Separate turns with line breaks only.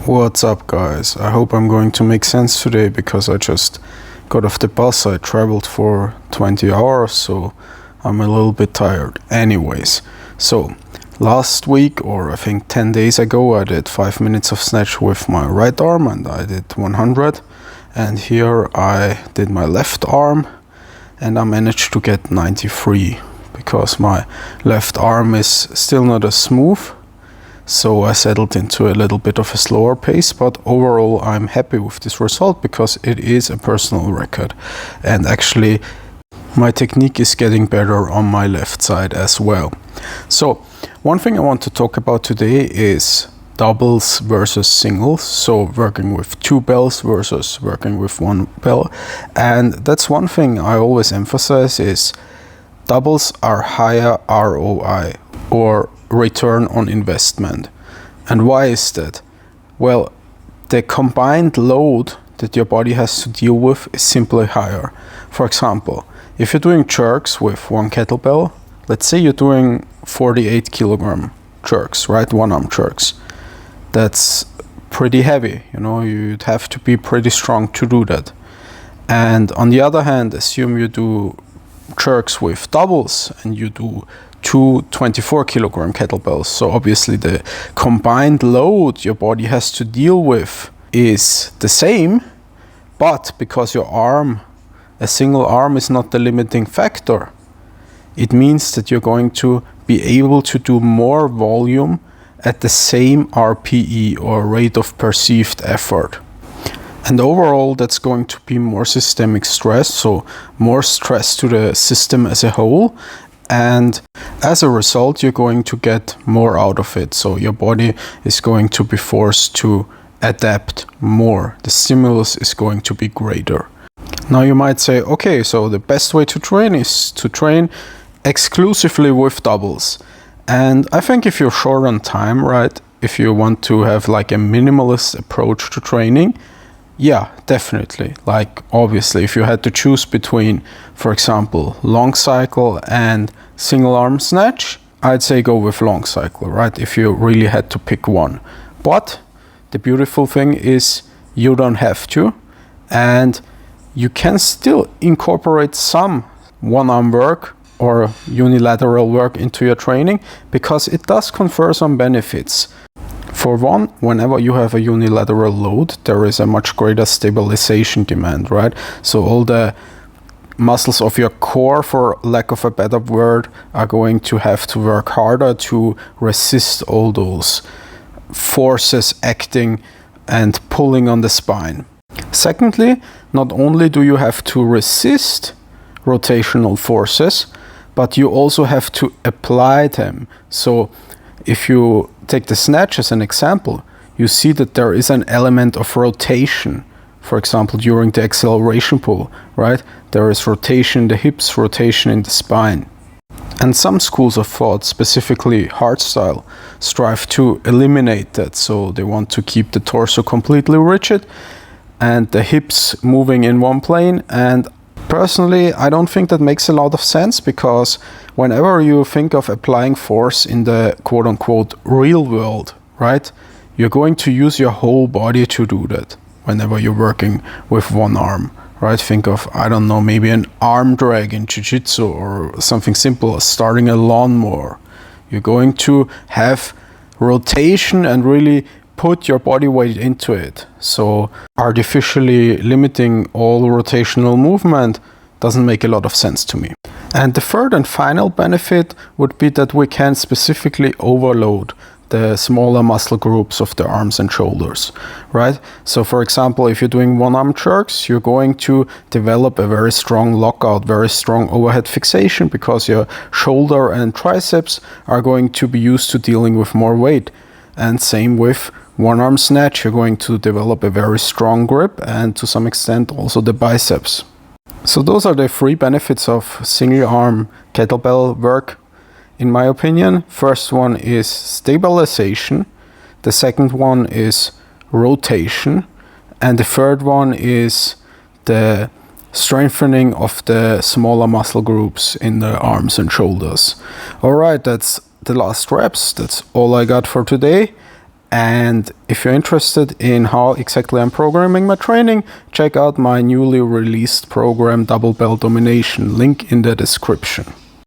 What's up, guys? I hope I'm going to make sense today because I just got off the bus. I traveled for 20 hours, so I'm a little bit tired. Anyways, so last week, or I think 10 days ago, I did 5 minutes of snatch with my right arm and I did 100. And here I did my left arm and I managed to get 93 because my left arm is still not as smooth. So I settled into a little bit of a slower pace, but overall I'm happy with this result because it is a personal record. And actually my technique is getting better on my left side as well. So one thing I want to talk about today is doubles versus singles. So working with 2 bells versus working with 1 bell. And that's one thing I always emphasize is doubles are higher ROI, or return on investment. And why is that? Well, the combined load that your body has to deal with is simply higher. For example, if you're doing jerks with 1 kettlebell, let's say you're doing 48 kilogram jerks, right? 1-arm jerks. That's pretty heavy, you know, you'd have to be pretty strong to do that. And on the other hand, assume you do jerks with doubles and you do 2 24 kilogram kettlebells. So obviously the combined load your body has to deal with is the same, but because your arm, a single arm, is not the limiting factor, it means that you're going to be able to do more volume at the same RPE, or rate of perceived effort. And overall that's going to be more systemic stress, so more stress to the system as a whole. And as a result, you're going to get more out of it. So your body is going to be forced to adapt more. The stimulus is going to be greater. Now you might say, okay, so the best way to train is to train exclusively with doubles. And I think if you're short on time, right, if you want to have like a minimalist approach to training, yeah, definitely. Like obviously if you had to choose between, for example, long cycle and single arm snatch, I'd say go with long cycle, right? If you really had to pick one. But the beautiful thing is you don't have to, and you can still incorporate some 1-arm work or unilateral work into your training, because it does confer some benefits. For one, whenever you have a unilateral load, there is a much greater stabilization demand, right? So all the muscles of your core, for lack of a better word, are going to have to work harder to resist all those forces acting and pulling on the spine. Secondly, not only do you have to resist rotational forces, but you also have to apply them. So if you take the snatch as an example, you see that there is an element of rotation. For example, during the acceleration pull, right? There is rotation in the hips, rotation in the spine. And some schools of thought, specifically hardstyle, strive to eliminate that. So they want to keep the torso completely rigid and the hips moving in one plane. And personally, I don't think that makes a lot of sense, because whenever you think of applying force in the quote-unquote real world, right, you're going to use your whole body to do that whenever you're working with 1 arm, right? Think of, I don't know, maybe an arm drag in jiu-jitsu or something simple as starting a lawnmower. You're going to have rotation and really put your body weight into it. So artificially limiting all rotational movement doesn't make a lot of sense to me. And the third and final benefit would be that we can specifically overload the smaller muscle groups of the arms and shoulders, right? So for example, if you're doing 1-arm jerks, you're going to develop a very strong lockout, very strong overhead fixation, because your shoulder and triceps are going to be used to dealing with more weight. And same with 1-arm snatch, you're going to develop a very strong grip, and to some extent also the biceps. So those are the 3 benefits of single arm kettlebell work, in my opinion. First one is stabilization, the second one is rotation, and the third one is the strengthening of the smaller muscle groups in the arms and shoulders. Alright, that's the last reps. That's all I got for today. And if you're interested in how exactly I'm programming my training, check out my newly released program, Bell Domination, link in the description.